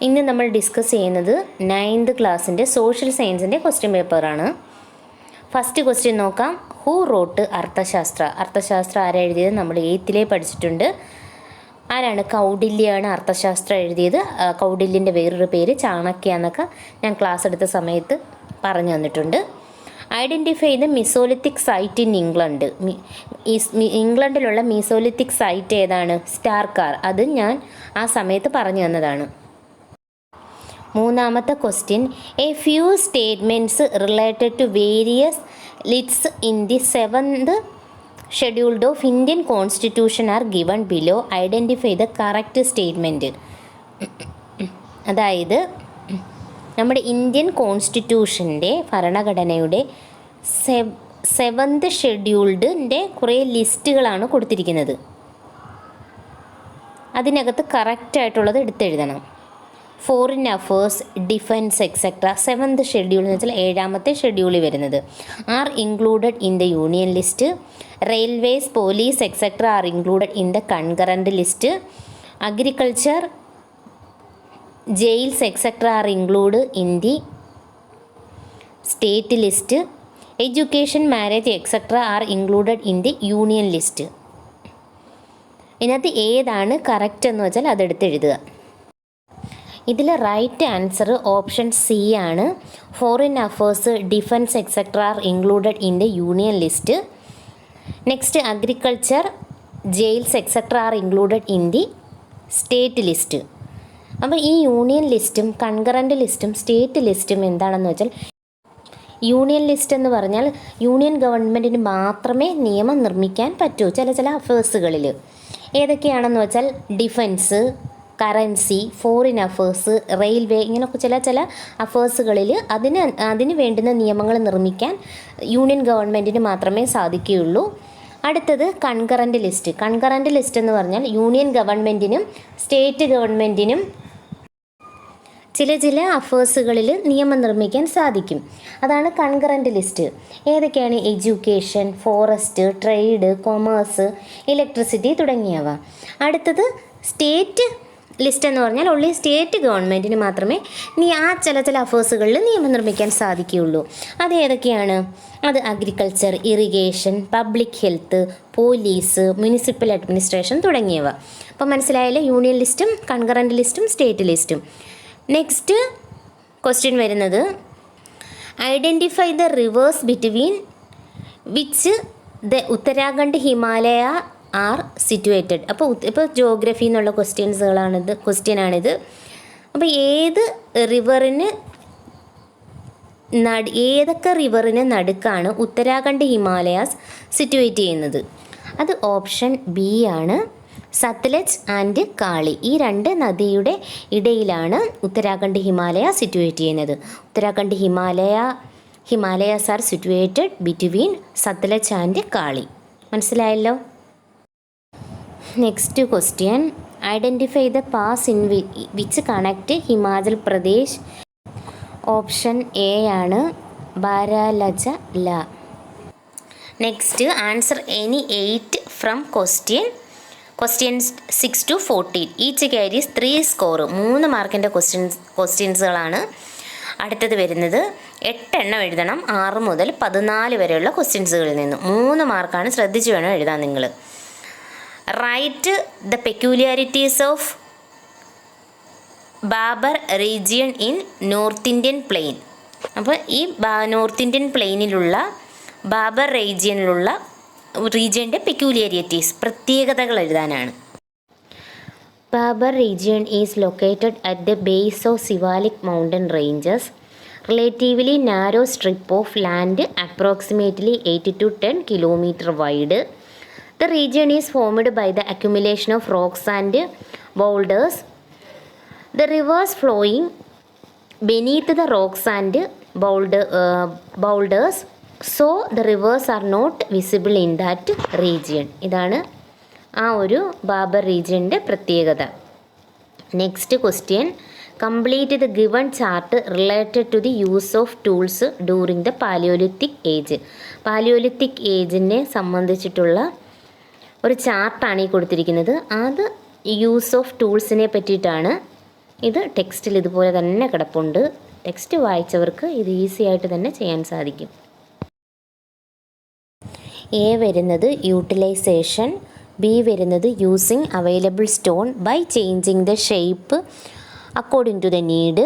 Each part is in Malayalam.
ഇന്ന് നമ്മൾ ഡിസ്കസ് ചെയ്യുന്നത് 9th ക്ലാസ്സിൻ്റെ സോഷ്യൽ സയൻസിൻ്റെ ക്വസ്റ്റ്യൻ പേപ്പറാണ്. ഫസ്റ്റ് ക്വസ്റ്റ്യൻ നോക്കാം. Who wrote Arthashastra? അർത്ഥശാസ്ത്രം ആരാ എഴുതിയത്? നമ്മൾ 8th പഠിച്ചിട്ടുണ്ട്. ആരാണ്? കൗഡില്യാണ് അർത്ഥശാസ്ത്രം എഴുതിയത്. കൗഡില്യൻ്റെ വേറൊരു പേര് ചാണക്യ എന്നൊക്കെ ഞാൻ ക്ലാസ് എടുത്ത സമയത്ത് പറഞ്ഞു തന്നിട്ടുണ്ട്. Identify the mesolithic site in England. ഇംഗ്ലണ്ടിലുള്ള മീസോലിത്തിക് സൈറ്റ് ഏതാണ്? സ്റ്റാർക്കാർ. അത് ഞാൻ ആ സമയത്ത് പറഞ്ഞു തന്നതാണ്. മൂന്നാമത്തെ question, a few statements related to various lists in the 7th scheduled of Indian constitution are given below. Identify the correct statement. അതായത് നമ്മുടെ ഇന്ത്യൻ കോൺസ്റ്റിറ്റ്യൂഷൻ്റെ ഭരണഘടനയുടെ 7th ഷെഡ്യൂൾഡിൻ്റെ കുറേ ലിസ്റ്റുകളാണ് കൊടുത്തിരിക്കുന്നത്. അതിനകത്ത് കറക്റ്റായിട്ടുള്ളത് എടുത്തെഴുതണം. Foreign affairs, defence etcetera 7th schedule എന്ന് വെച്ചാൽ 7ാമത്തെ ഷെഡ്യൂളിൽ വരുന്നത് are included in the union list. Railways, police etcetera are included in the concurrent list. Agriculture, jails etcetera are include in the state list. Education, marriage etcetera are included in the union list. ഇതിനകത്ത് ഏതാണ് കറക്റ്റ് എന്ന് വെച്ചാൽ അതെടുത്ത് എഴുതുക. ഇതിൽ റൈറ്റ് ആൻസർ ഓപ്ഷൻ സി ആണ്. Foreign affairs, defence etcetera are included in the union list. Next agriculture, jails etcetera are included in the state list. അപ്പോൾ ഈ യൂണിയൻ ലിസ്റ്റും കൺകറൻറ്റ് ലിസ്റ്റും സ്റ്റേറ്റ് ലിസ്റ്റും എന്താണെന്ന് വെച്ചാൽ, യൂണിയൻ ലിസ്റ്റ് എന്ന് പറഞ്ഞാൽ യൂണിയൻ ഗവൺമെൻറ്റിന് മാത്രമേ നിയമം നിർമ്മിക്കാൻ പറ്റൂ ചില അഫേഴ്സുകളിൽ. ഏതൊക്കെയാണെന്ന് വെച്ചാൽ defence, currency, foreign affairs, railway, ഇങ്ങനെയൊക്കെ ചില അഫേഴ്സുകളിൽ അതിന് വേണ്ടുന്ന നിയമങ്ങൾ നിർമ്മിക്കാൻ യൂണിയൻ ഗവൺമെൻറ്റിന് മാത്രമേ സാധിക്കുകയുള്ളൂ. അടുത്തത് കൺകറൻറ്റ് ലിസ്റ്റ്. കൺകറൻറ്റ് ലിസ്റ്റ് എന്ന് പറഞ്ഞാൽ യൂണിയൻ ഗവൺമെൻറ്റിനും സ്റ്റേറ്റ് ഗവൺമെൻറ്റിനും ചില അഫേഴ്സുകളിൽ നിയമം നിർമ്മിക്കാൻ സാധിക്കും. അതാണ് കൺകറൻറ്റ് ലിസ്റ്റ്. ഏതൊക്കെയാണ്? Education, forest, trade, commerce, electricity തുടങ്ങിയവ. അടുത്തത് സ്റ്റേറ്റ് ലിസ്റ്റ് എന്ന് പറഞ്ഞാൽ ഉള്ളി സ്റ്റേറ്റ് ഗവൺമെൻറ്റിന് മാത്രമേ ചില അഫേഴ്സുകളിൽ നിയമം നിർമ്മിക്കാൻ സാധിക്കുകയുള്ളൂ. അത് ഏതൊക്കെയാണ്? അത് agriculture, irrigation, public health, police, municipal administration തുടങ്ങിയവ. അപ്പോൾ മനസ്സിലായാലും യൂണിയൻ ലിസ്റ്റും കൺകറൻറ്റ് ലിസ്റ്റും സ്റ്റേറ്റ് ലിസ്റ്റും. നെക്സ്റ്റ് ക്വസ്റ്റ്യൻ വരുന്നത്, identify the reverse between which the Uttarakhand, Himalaya R situated. ഇപ്പോൾ ജോഗ്രഫി എന്നുള്ള ക്വസ്റ്റ്യനാണിത്. അപ്പോൾ ഏതൊക്കെ റിവറിന് നടുക്കാണ് ഉത്തരാഖണ്ഡ്, ഹിമാലയാസ് സിറ്റുവേറ്റ് ചെയ്യുന്നത്? അത് ഓപ്ഷൻ ബി ആണ്. സത്ലജ് ആൻഡ് കാളി, ഈ 2 നദിയുടെ ഇടയിലാണ് ഉത്തരാഖണ്ഡ്, ഹിമാലയ സിറ്റുവേറ്റ് ചെയ്യുന്നത്. Uttarakhand, Himalayas are situated between Sutlej and Kali. മനസ്സിലായല്ലോ? Next question, identify the pass in which connect Himachal Pradesh. Option A ആണ്, Bara Lacha La. Next answer any 8 from questions 6 to 14. Each carries 3 score. 3 മാർക്കിൻ്റെ ക്വസ്റ്റ്യൻസുകളാണ്. അടുത്തത് വരുന്നത് 8 എണ്ണം എഴുതണം. 6 മുതൽ 14 വരെയുള്ള ക്വസ്റ്റ്യൻസുകളിൽ നിന്ന് 3 മാർക്കാണ്. ശ്രദ്ധിച്ച് വേണം എഴുതാൻ നിങ്ങൾ. Right the peculiarities of Bhabar region in north Indian plain. അപ്പോൾ ഈ നോർത്ത് ഇന്ത്യൻ പ്ലെയിനിലുള്ള ബാബർ റീജിയൻ്റെ പെക്യൂലിയാരിറ്റീസ്, പ്രത്യേകതകൾ എഴുതാനാണ്. Bhabar region is located at the base of Siwalik mountain ranges, relatively narrow strip of land approximately 8 to 10 kilometers wide. The region is formed by the accumulation of rocks and boulders. The rivers flowing beneath the rocks and boulders, so the rivers are not visible in that region. ഇതാണ് ആ ഒരു ബാബർ റീജിയൻ്റെ പ്രത്യേകത. Next question, complete the given chart related to the use of tools during the palaeolithic age. Palaeolithic ഏജിനെ സംബന്ധിച്ചിട്ടുള്ള ഒരു ചാർട്ടാണ് ഈ കൊടുത്തിരിക്കുന്നത്. അത് യൂസ് ഓഫ് ടൂൾസിനെ പറ്റിയിട്ടാണ്. ഇത് ടെക്സ്റ്റിൽ ഇതുപോലെ തന്നെ കിടപ്പുണ്ട്. ടെക്സ്റ്റ് വായിച്ചവർക്ക് ഇത് ഈസി ആയിട്ട് തന്നെ ചെയ്യാൻ സാധിക്കും. എ വരുന്നത് യൂട്ടിലൈസേഷൻ, ബി വരുന്നത് using available stone by changing the shape according to the need,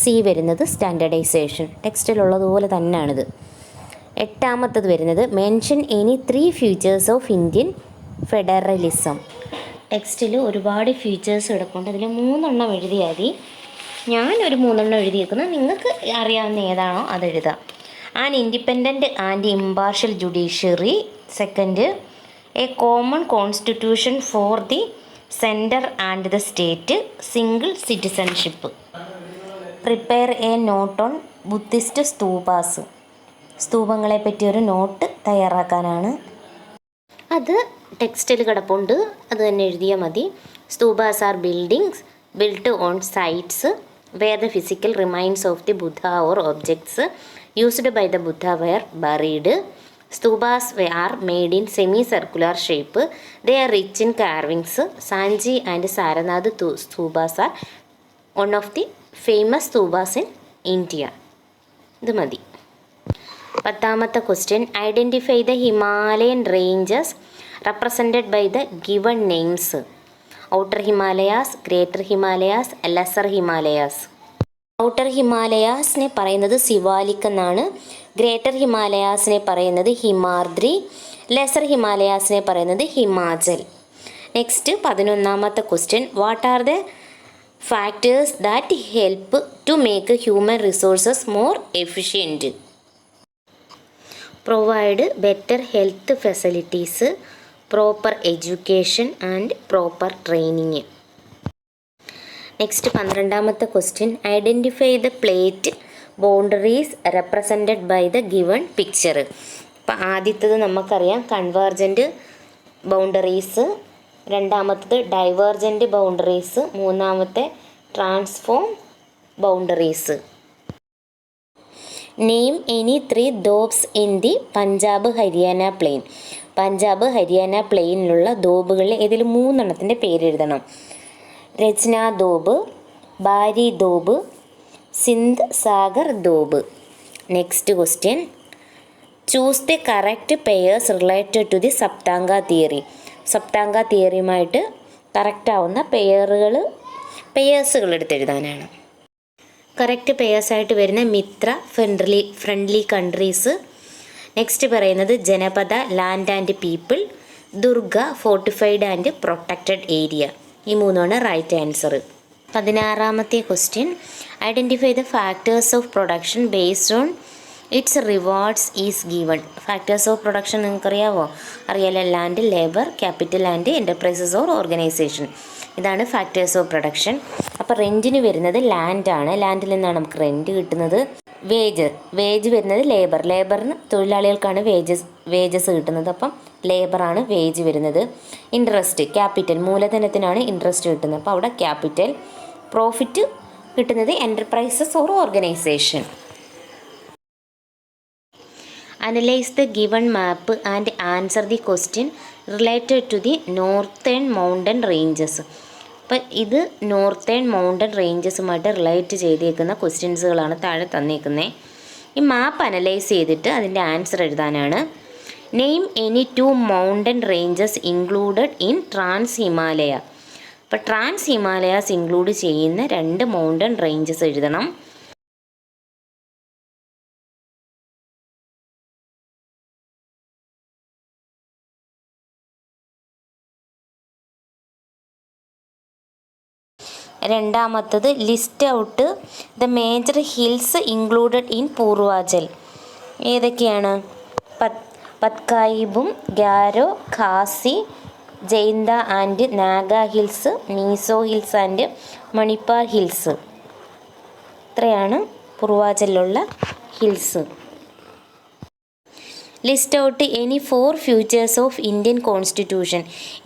C വരുന്നത് സ്റ്റാൻഡർഡൈസേഷൻ. ടെക്സ്റ്റിലുള്ളതുപോലെ തന്നെയാണിത്. എട്ടാമത്തത് വരുന്നത് mention any 3 features of Indian federalism. ടെക്സ്റ്റിൽ ഒരുപാട് ഫീച്ചേഴ്സ് കിടപ്പുണ്ട്. അതിൽ 3 എഴുതിയാൽ മതി. ഞാനൊരു 3 എഴുതിയേക്കുന്നത്, നിങ്ങൾക്ക് അറിയാവുന്ന ഏതാണോ അത് എഴുതാം. An independent and impartial judiciary. Second, a common constitution for the centre and the state, single citizenship. Prepare a note on Buddhist stupas. സ്തൂപങ്ങളെ പറ്റി ഒരു നോട്ട് തയ്യാറാക്കാനാണ്. അത് ടെക്സ്റ്റിൽ കിടപ്പുണ്ട്, അത് തന്നെ എഴുതിയാൽ മതി. Stupas are buildings built on sites where the physical remains of the Buddha or objects used by the Buddha were buried. Stupas are made in semi circular shape. They are rich in carvings. Sanchi and Sarnath stupas are one of the famous stupas in India. ഇത് മതി. 10ാമത്തെ question, identify the Himalayan ranges represented by the given names. Outer Himalayas, greater Himalayas, lesser Himalayas. Outer ഹിമാലയാസിനെ പറയുന്നത് സിവാലിക് എന്നാണ്. ഗ്രേറ്റർ ഹിമാലയാസിനെ പറയുന്നത് ഹിമാദ്രി. ലെസർ ഹിമാലയാസിനെ പറയുന്നത് ഹിമാചൽ. നെക്സ്റ്റ് 11ാമത്തെ question, what are the factors that help to make human resources more efficient? Provide better health facilities, proper education and proper training. Next 12ാമത്തെ question, identify the plate boundaries represented by the given picture. അപ്പം ആദ്യത്തത് നമുക്കറിയാം കൺവേർജൻറ്റ് ബൗണ്ടറീസ്, രണ്ടാമത്തത് ഡൈവേർജൻറ്റ് ബൗണ്ടറീസ്, മൂന്നാമത്തെ transform boundaries. Name any 3 doabs in the Punjab Haryana plain. Punjab Haryana പ്ലെയിനിലുള്ള ദോബുകളിൽ ഏതെങ്കിലും 3 പേര് എഴുതണം. രചന Doab, Bari doab, Sindh Sagar doab. Next question, choose the correct pairs related to the Saptanga theory. Saptanga തിയറിയുമായിട്ട് കറക്റ്റാവുന്ന പെയേഴ്സുകൾ എടുത്തെഴുതാനാണ്. കറക്റ്റ് പെയേഴ്സായിട്ട് വരുന്ന മിത്ര, ഫ്രണ്ട്ലി കൺട്രീസ്. നെക്സ്റ്റ് പറയുന്നത് Janapada, land and people, Durga, fortified and protected area. ഈ 3 റൈറ്റ് ആൻസർ. 16ാമത്തെ question, identify the factors of production based on its rewards is given. Factors of production നിങ്ങൾക്കറിയാവോ? അറിയാലോ, land, labour, capital and enterprises or organisation. ഇതാണ് ഫാക്ടേഴ്സ് ഓഫ് പ്രൊഡക്ഷൻ. അപ്പോൾ റെൻറ്റിന് വരുന്നത് ലാൻഡാണ്. ലാൻഡിൽ നിന്നാണ് നമുക്ക് റെൻറ്റ് കിട്ടുന്നത്. വേജ് വരുന്നത് ലേബറിന് തൊഴിലാളികൾക്കാണ് വേജസ് കിട്ടുന്നത്. അപ്പം ലേബറാണ് വേജ് വരുന്നത്. ഇൻട്രസ്റ്റ്, ക്യാപിറ്റൽ, മൂലധനത്തിനാണ് ഇൻട്രസ്റ്റ് കിട്ടുന്നത്. അപ്പോൾ അവിടെ ക്യാപിറ്റൽ. പ്രോഫിറ്റ് കിട്ടുന്നത് enterprises or organisation. Analyse the given map and answer the question related to the northern mountain ranges. അപ്പം ഇത് നോർത്തേൺ മൗണ്ടൻ റേഞ്ചസുമായിട്ട് റിലേറ്റ് ചെയ്തേക്കുന്ന ക്വസ്റ്റ്യൻസുകളാണ് താഴെ തന്നേക്കുന്നത്. ഈ മാപ്പ് അനലൈസ് ചെയ്തിട്ട് അതിൻ്റെ ആൻസർ എഴുതാനാണ്. Name any 2 mountain ranges included in trans Himalaya. അപ്പോൾ ട്രാൻസ് ഹിമാലയാസ് ഇൻക്ലൂഡ് ചെയ്യുന്ന 2 മൗണ്ടൻ റേഞ്ചസ് എഴുതണം. രണ്ടാമത്തത് list out the major hills included in Purvachal. ഏതൊക്കെയാണ്? Patkai Bum, Garo, Khasi, Jaintia and Naga hills, Mizo hills and Manipur hills. ഇത്രയാണ് പൂർവാചലിലുള്ള hills. List out any 4 features of Indian constitution.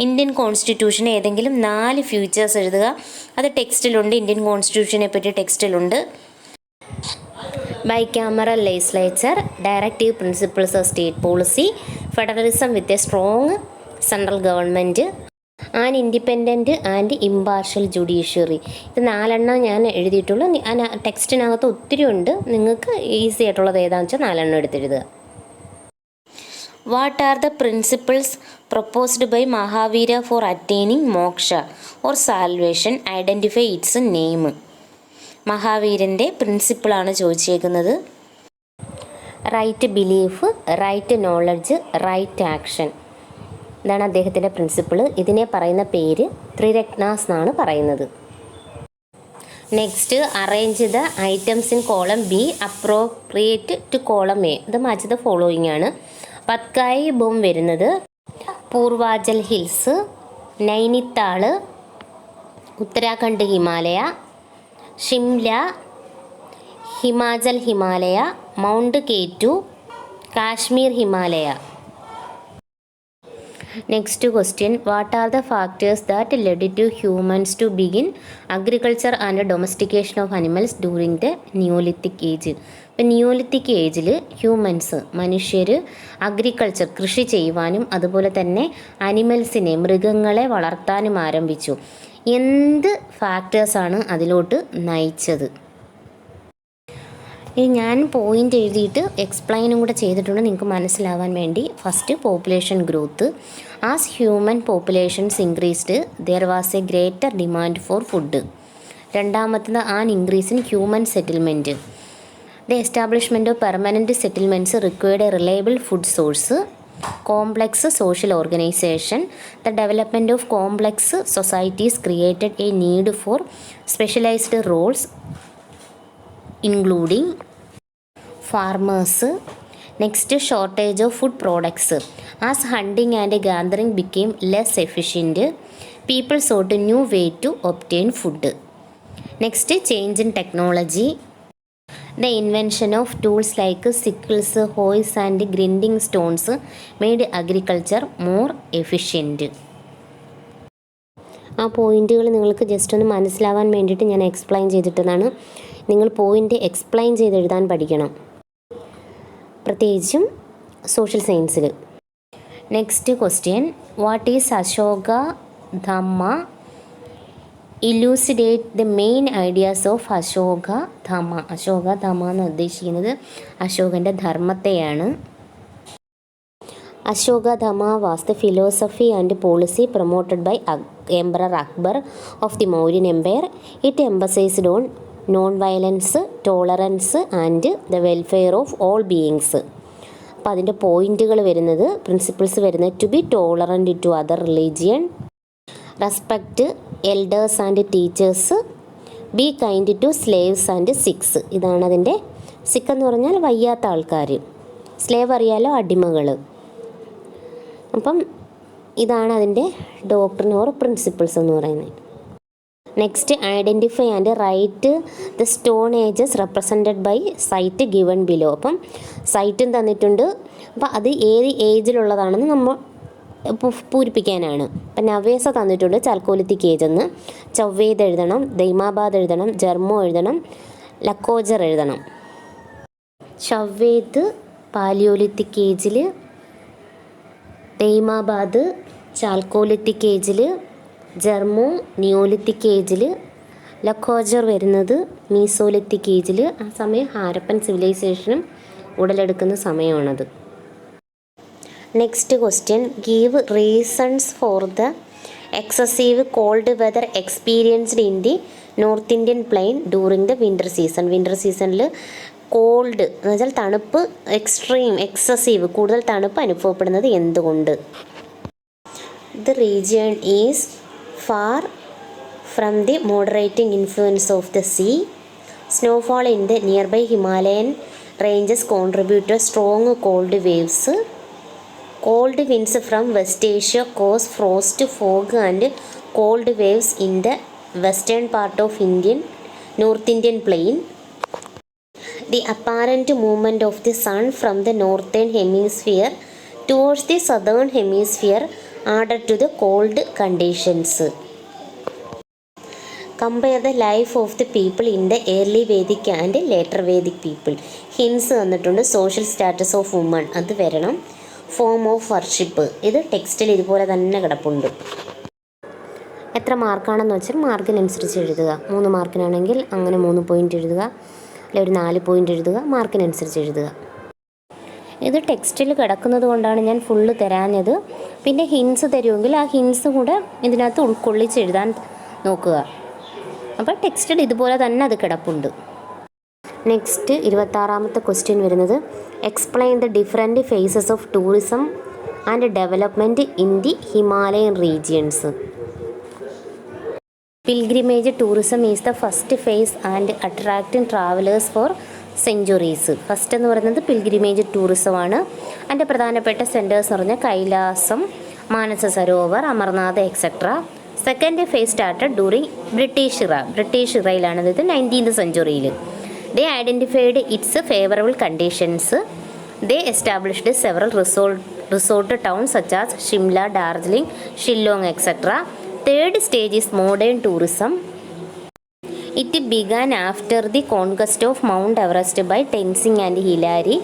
Indian constitution ഏതെങ്കിലും 4 ഫ്യൂച്ചേഴ്സ് എഴുതുക. അത് ടെക്സ്റ്റിലുണ്ട്. ഇന്ത്യൻ കോൺസ്റ്റിറ്റ്യൂഷനെ പറ്റി ടെക്സ്റ്റിലുണ്ട്. Bicameral legislature, directive principles of state policy, federalism with a strong central government, an independent and impartial judiciary. ഇത് 4 ഞാൻ എഴുതിയിട്ടുള്ളൂ. ടെക്സ്റ്റിനകത്ത് ഒത്തിരി ഉണ്ട്, നിങ്ങൾക്ക് ഈസി ആയിട്ടുള്ളത് ഏതാണെന്ന് വെച്ചാൽ 4 എടുത്തെഴുതുക. What are the principles proposed by Mahavira for attaining moksha or salvation? Identify its name. മഹാവീരൻ്റെ പ്രിൻസിപ്പിളാണ് ചോദിച്ചേക്കുന്നത്. Right belief, right knowledge, right action. ഇതാണ് അദ്ദേഹത്തിൻ്റെ പ്രിൻസിപ്പിൾ. ഇതിനെ പറയുന്ന പേര് ത്രിരത്നാസ് എന്നാണ് പറയുന്നത്. Next, arrange the items in column B appropriate to column A. ഇത് മാച്ച് ദ ഫോളോയിങ് ആണ്. പത്കായി ബോം വരുന്നത് പൂർവാചൽ ഹിൽസ്, നൈനിത്താൾ, ഉത്തരാഖണ്ഡ് ഹിമാലയ, ഷിംല, ഹിമാചൽ ഹിമാലയ, മൗണ്ട് കേറ്റു, Kashmir Himalaya. Next question, what are the factors that led to humans to begin agriculture and domestication of animals during the neolithic age? ഇപ്പം നിയോലിത്തിക് ഏജിൽ ഹ്യൂമൻസ്, മനുഷ്യർ അഗ്രികൾച്ചർ കൃഷി ചെയ്യുവാനും അതുപോലെ തന്നെ അനിമൽസിനെ, മൃഗങ്ങളെ വളർത്താനും ആരംഭിച്ചു. എന്ത് ഫാക്ടേഴ്സാണ് അതിലോട്ട് നയിച്ചത്? ഇനി ഞാൻ പോയിൻ്റ് എഴുതിയിട്ട് എക്സ്പ്ലെയിനും കൂടെ ചെയ്തിട്ടുണ്ട് നിങ്ങൾക്ക് മനസ്സിലാവാൻ വേണ്ടി. First, population growth. As human populations increased there was a greater demand for food. രണ്ടാമത്തത്, an increase in human settlement. The establishment of permanent settlements required a reliable food source. Complex social organisation. The development of complex societies created a need for specialised roles including farmers. Next, shortage of food products. As hunting and gathering became less efficient, people sought a new way to obtain food. Next, change in technology. The invention of tools like sickles, hoes and grinding stones made agriculture more efficient. ആ പോയിൻറ്റുകൾ നിങ്ങൾക്ക് ജസ്റ്റ് ഒന്ന് മനസ്സിലാവാൻ വേണ്ടിയിട്ട് ഞാൻ എക്സ്പ്ലെയിൻ ചെയ്തിട്ടതാണ്. നിങ്ങൾ പോയിൻ്റ് എക്സ്പ്ലെയിൻ ചെയ്ത് എഴുതാൻ പഠിക്കണം, പ്രത്യേകിച്ചും സോഷ്യൽ സയൻസിൽ. Next question, what is Ashoka Dhamma? Elucidate the main ideas of Ashoka Dhamma. Ashoka Dhamma എന്ന് ഉദ്ദേശിക്കുന്നത് അശോകൻ്റെ ധർമ്മത്തെയാണ്. Ashoka Dhamma was the philosophy and policy promoted by Emperor Akbar of the Mauryan Empire. It emphasized on non-violence, tolerance and the welfare of all beings. അപ്പോൾ അതിൻ്റെ പോയിൻറ്റുകൾ വരുന്നത്, പ്രിൻസിപ്പിൾസ് വരുന്നത്, to be tolerant to other religion, respect elders and teachers, be kind to slaves and sick. ഇതാണ് അതിൻ്റെ. സിക്ക് എന്ന് പറഞ്ഞാൽ വയ്യാത്ത ആൾക്കാർ, സ്ലേവ് അറിയാലോ, അടിമകൾ. അപ്പം ഇതാണ് അതിൻ്റെ ഡോക്ട്രിൻ ഓർ പ്രിൻസിപ്പിൾസ് എന്ന് പറയുന്നത്. Next, identify and write the stone ages represented by site given below. അപ്പം സൈറ്റും തന്നിട്ടുണ്ട്, അപ്പം അത് ഏത് ഏജിലുള്ളതാണെന്ന് നമ്മൾ പൂരിപ്പിക്കാനാണ്. അപ്പം നവേസ തന്നിട്ടുണ്ട്, ചാൽക്കോലിത്തിക് ഏജ് എന്ന്. ചൊവ്വേദ് എഴുതണം, ദൈമാബാദ് എഴുതണം, ജർമ്മോ എഴുതണം, ലക്കോജർ എഴുതണം. ചൊവ്വേദ് പാലിയോലിത്തിക് ഏജിൽ, ദൈമാബാദ് ചാൽക്കോലിത്തിക് ഏജിൽ, ജർമ്മോ നിയോലിത്തിക് ഏജിൽ, ലക്കോജർ വരുന്നത് മീസോലിത്തിക് ഏജിൽ. ആ സമയം ഹാരപ്പൻ സിവിലൈസേഷനും ഉടലെടുക്കുന്ന സമയമാണത്. Next question, give reasons for the excessive cold weather experienced in the north Indian plain during the winter season. Winter സീസണിൽ കോൾഡ് എന്ന് വെച്ചാൽ തണുപ്പ്, എക്സ്ട്രീം, എക്സസീവ്, കൂടുതൽ തണുപ്പ് അനുഭവപ്പെടുന്നത് എന്തുകൊണ്ട്? The region is far from the moderating influence of the sea. Snowfall in the nearby Himalayan ranges contribute to strong cold waves. Cold winds from West Asia cause frost, fog and cold waves in the western part of north Indian plain. The apparent movement of the sun from the northern hemisphere towards the southern hemisphere added to the cold conditions. Compare the life of the people in the early Vedic and later Vedic people. Hints തന്നിട്ടുണ്ട്. സോഷ്യൽ സ്റ്റാറ്റസ് ഓഫ് വുമൺ അത് വരണം. ഫോം ഓഫ് വർഷിപ്പ് ഇത് ടെക്സ്റ്റിൽ ഇതുപോലെ തന്നെ കിടപ്പുണ്ട്. എത്ര മാർക്കാണെന്ന് വെച്ചാൽ മാർക്കിനനുസരിച്ച് എഴുതുക. 3 മാർക്കിനാണെങ്കിൽ അങ്ങനെ 3 പോയിൻ്റ് എഴുതുക, അല്ലെങ്കിൽ ഒരു 4 പോയിൻ്റ് എഴുതുക, മാർക്കിനനുസരിച്ച് എഴുതുക. ഇത് ടെക്സ്റ്റിൽ കിടക്കുന്നത് കൊണ്ടാണ് ഞാൻ ഫുള്ള് തരാഞ്ഞത്. പിന്നെ ഹിൻസ് തരുമെങ്കിൽ ആ ഹിൻസ് കൂടെ ഇതിനകത്ത് ഉൾക്കൊള്ളിച്ച് എഴുതാൻ നോക്കുക. അപ്പോൾ ടെക്സ്റ്റിൽ ഇതുപോലെ തന്നെ അത് കിടപ്പുണ്ട്. നെക്സ്റ്റ് 26ാമത്തെ ക്വസ്റ്റ്യൻ വരുന്നത് explain the different phases of tourism and development in the Himalayan regions. Pilgrimage tourism is the first phase and attracting travellers for centuries. First എന്ന് പറയുന്നത് പിൽഗ്രിമേജ് ടൂറിസമാണ്. അതിൻ്റെ പ്രധാനപ്പെട്ട സെൻറ്റേഴ്സ് എന്ന് പറഞ്ഞാൽ Kailasam, Manasa Sarovar, Amarnath etcetera. Second phase started during British ഇറയിലാണ്, അതായത് 19th സെഞ്ച്വറിയിൽ. They identified its favourable conditions. They established several resort towns such as Shimla, Darjeeling, Shillong etcetera. Third stage is modern tourism. It began after the conquest of Mount Everest by Tenzing and Hillary.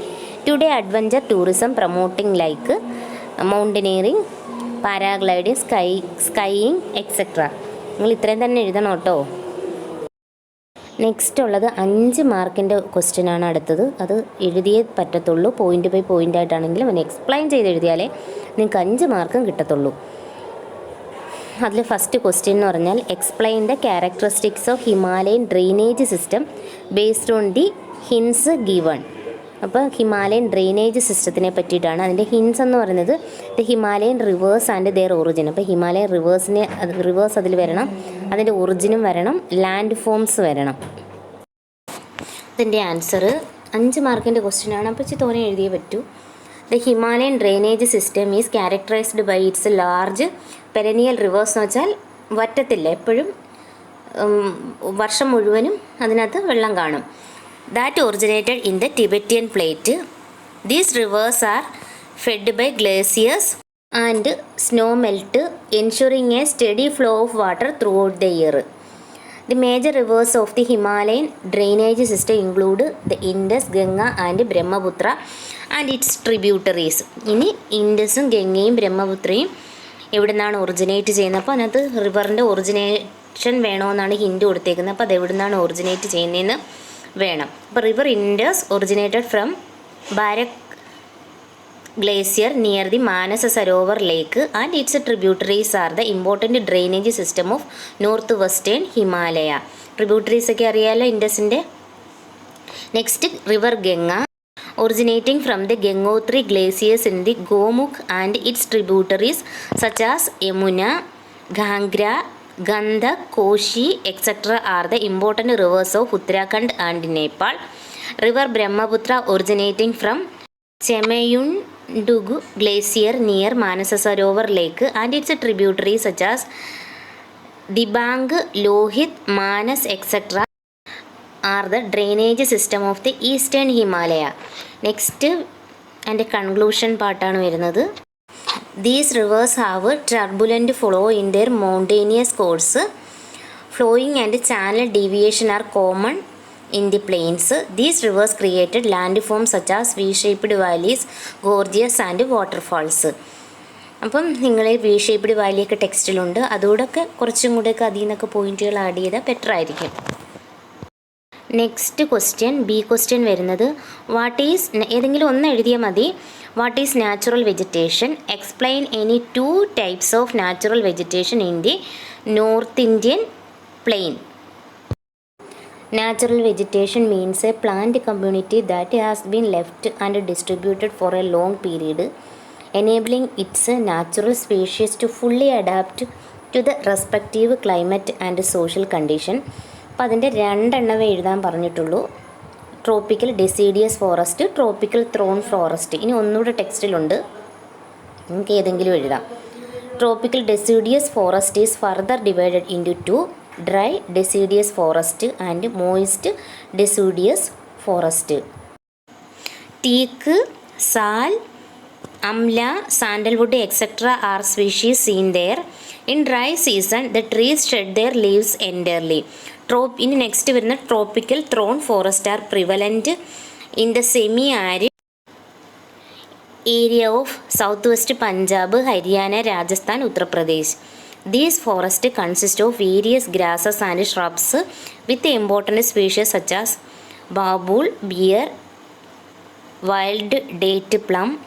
Today adventure tourism promoting like mountaineering, paragliding, skiing, etc. നിങ്ങൾ ഇത്രയും തന്നെ എഴുതണം കേട്ടോ. നെക്സ്റ്റ് ഉള്ളത് 5 മാർക്കിൻ്റെ ക്വസ്റ്റ്യൻ ആണ് അടുത്തത്. അത് എഴുതിയേ പറ്റത്തുള്ളൂ. പോയിൻ്റ് ബൈ പോയിൻ്റ് ആയിട്ടാണെങ്കിലും ഒന്ന് എക്സ്പ്ലെയിൻ ചെയ്ത് എഴുതിയാലേ നിങ്ങൾക്ക് 5 മാർക്കും കിട്ടത്തുള്ളൂ. അതിൽ ഫസ്റ്റ് ക്വസ്റ്റ്യൻ എന്ന് പറഞ്ഞാൽ explain the characteristics of Himalayan drainage system based on the hints given. അപ്പോൾ ഹിമാലയൻ ഡ്രെയിനേജ് സിസ്റ്റത്തിനെ പറ്റിയിട്ടാണ്. അതിൻ്റെ ഹിൻസ് എന്ന് പറയുന്നത് the Himalayan reverse and their origin. അപ്പോൾ ഹിമാലയൻ റിവേഴ്സ് അതിൽ വരണം, അതിൻ്റെ ഒറിജിനും വരണം, ലാൻഡ് ഫോംസ് വരണം. ഇതിൻ്റെ ആൻസർ 5 മാർക്കിൻ്റെ ക്വസ്റ്റ്യൻ ആണ്. അപ്പോൾ ഇച്ചിരി തോനെ എഴുതിയേ പറ്റൂ. The Himalayan drainage system is characterised by its large perennial rivers എന്ന് വെച്ചാൽ വറ്റത്തില്ല, എപ്പോഴും വർഷം മുഴുവനും അതിനകത്ത് വെള്ളം കാണും. That originated in the Tibetan plate. These rivers are fed by glaciers and snow melt ensuring a steady flow of water throughout the year. The major rivers of the Himalayan drainage system include the Indus, Ganga and Brahmaputra and its tributaries. ഇനി ഇൻഡസും ഗംഗയും ബ്രഹ്മപുത്രയും എവിടെ നിന്നാണ് ഒറിജിനേറ്റ് ചെയ്യുന്നത്? അപ്പോൾ അതിനകത്ത് റിവറിൻ്റെ ഒറിജിനേഷൻ വേണമെന്നാണ് ഹിൻഡ് കൊടുത്തേക്കുന്നത്. അപ്പോൾ അത് എവിടെ നിന്നാണ് ഒറിജിനേറ്റ് ചെയ്യുന്നതെന്ന് വേണം. അപ്പോൾ river Indus originated from Barak glacier near the Manasa Sarovar lake and its tributaries are the important drainage system of north western Himalaya. Tributaries ഒക്കെ അറിയാമല്ലോ ഇൻഡസിൻ്റെ. Next river Ganga originating from the Gangotri glaciers in the Gomukh and its tributaries such as Yamuna, Ghangra, Gandhak, Koshi, etc. are the important rivers of Uttarakhand and Nepal. River Brahmaputra originating from Chemayundugu glacier near Manasa Sarovar lake and its tributaries such as Dibang, Lohit, Manas, etc. are the drainage system of the eastern Himalaya. Next and conclusion പാർട്ടാണ് വരുന്നത്. These rivers have a turbulent flow in their mountainous course. Flowing and channel deviation are common in the plains. These rivers created landforms such as V-shaped valleys, gorges and waterfalls. അപ്പം നിങ്ങൾ V-shaped വാലിയൊക്കെ ടെക്സ്റ്റിലുണ്ട്. അതുകൂടെയൊക്കെ കുറച്ചും കൂടെയൊക്കെ അതിൽ നിന്നൊക്കെ പോയിന്റുകൾ ആഡ് ചെയ്താൽ ബെറ്റർ ആയിരിക്കും. നെക്സ്റ്റ് ക്വസ്റ്റ്യൻ ബി ക്വസ്റ്റ്യൻ വരുന്നത് വാട്ട് ഈസ്, ഏതെങ്കിലും ഒന്ന് എഴുതിയാൽ മതി. What is natural vegetation? Explain any 2 types of natural vegetation in the north Indian plain. Natural vegetation means a plant community that has been left and distributed for a long period enabling its natural species to fully adapt to the respective climate and social condition. അപ്പോൾ അതിൻ്റെ 2 എണ്ണമേ എഴുതാൻ പറഞ്ഞിട്ടുള്ളൂ. Tropical deciduous forest, tropical thorn forest. ഇനി ഒന്നുകൂടെ ടെക്സ്റ്റിലുണ്ട്, നമുക്ക് ഏതെങ്കിലും എഴുതാം. Tropical deciduous forest is further divided into 2 dry deciduous forest and moist deciduous forest. Teak, sal, amla, sandalwood etcetera are species seen there. In dry season the trees shed their leaves entirely. ഇനി നെക്സ്റ്റ് വരുന്ന tropical thorn forest are prevalent in the semi arid area of south west Punjab, Haryana, Rajasthan, Uttar Pradesh. These forests consist of various grasses and shrubs with important species such as babool, bear, wild date plum,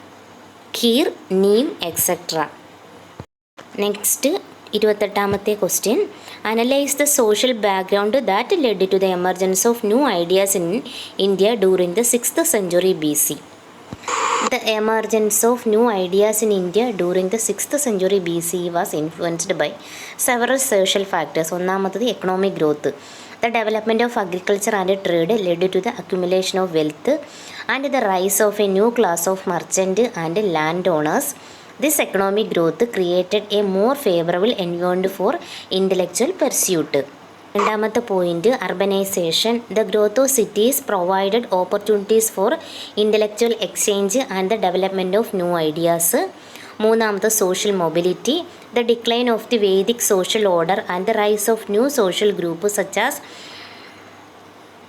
kheer, neem, etc. Next, 28th question. Analyze the social background that led to the emergence of new ideas in India during the 6th century BC. The emergence of new ideas in India during the 6th century BC was influenced by several social factors. ഒന്നാമത്തത് economic growth. The development of agriculture and trade led to the accumulation of wealth and the rise of a new class of merchant and landowners. This economic growth created a more favorable environment for intellectual pursuit. രണ്ടാമത്തെ point urbanisation. The growth of cities provided opportunities for intellectual exchange and the development of new ideas. മൂന്നാമത്തെ social mobility. The decline of the Vedic social order and the rise of new social group such as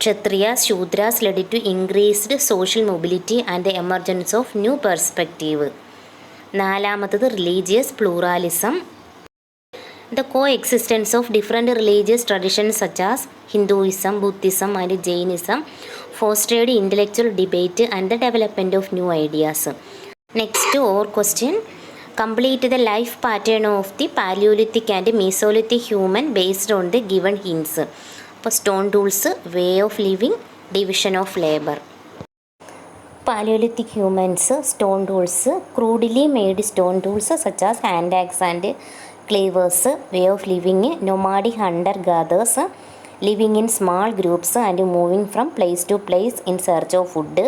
Kshatriyas Shudras led to increased social mobility and the emergence of new perspective. നാലാമത്തത് religious pluralism. The coexistence of different religious traditions such as Hinduism, Buddhism and Jainism fostered intellectual debate and the development of new ideas. Next, our question. Complete the life pattern of the Paleolithic and Mesolithic human based on the given hints. For stone tools, way of living, division of labor. Paleolithic humans, stone tools, crudely made stone tools such as hand axe and clavers. Way of living, nomadic hunter-gatherers living in small groups and moving from place to place in search of food.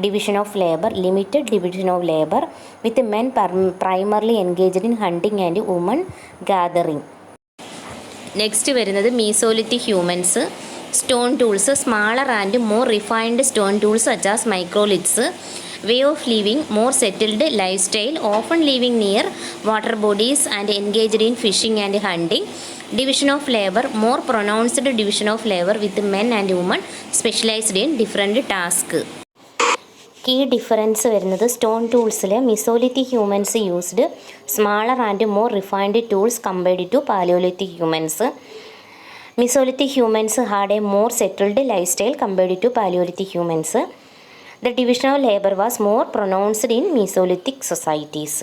Division of labor, limited division of labor with men primarily engaged in hunting and women gathering. Next വരുന്നത് Mesolithic humans. Stone tools, smaller and more refined stone tools such as microliths. Way of living, more settled life style, often living near water bodies and engaged in fishing and hunting. Division of labour, more pronounced division of labour with men and woman specialised in different task. Key difference വരുന്നത് സ്റ്റോൺ ടൂൾസിൽ Mesolithic humans used smaller and more refined tools compared to Palaeolithic humans. Mesolithic humans had a more settled lifestyle compared to Paleolithic humans. The division of labor was more pronounced in Mesolithic societies.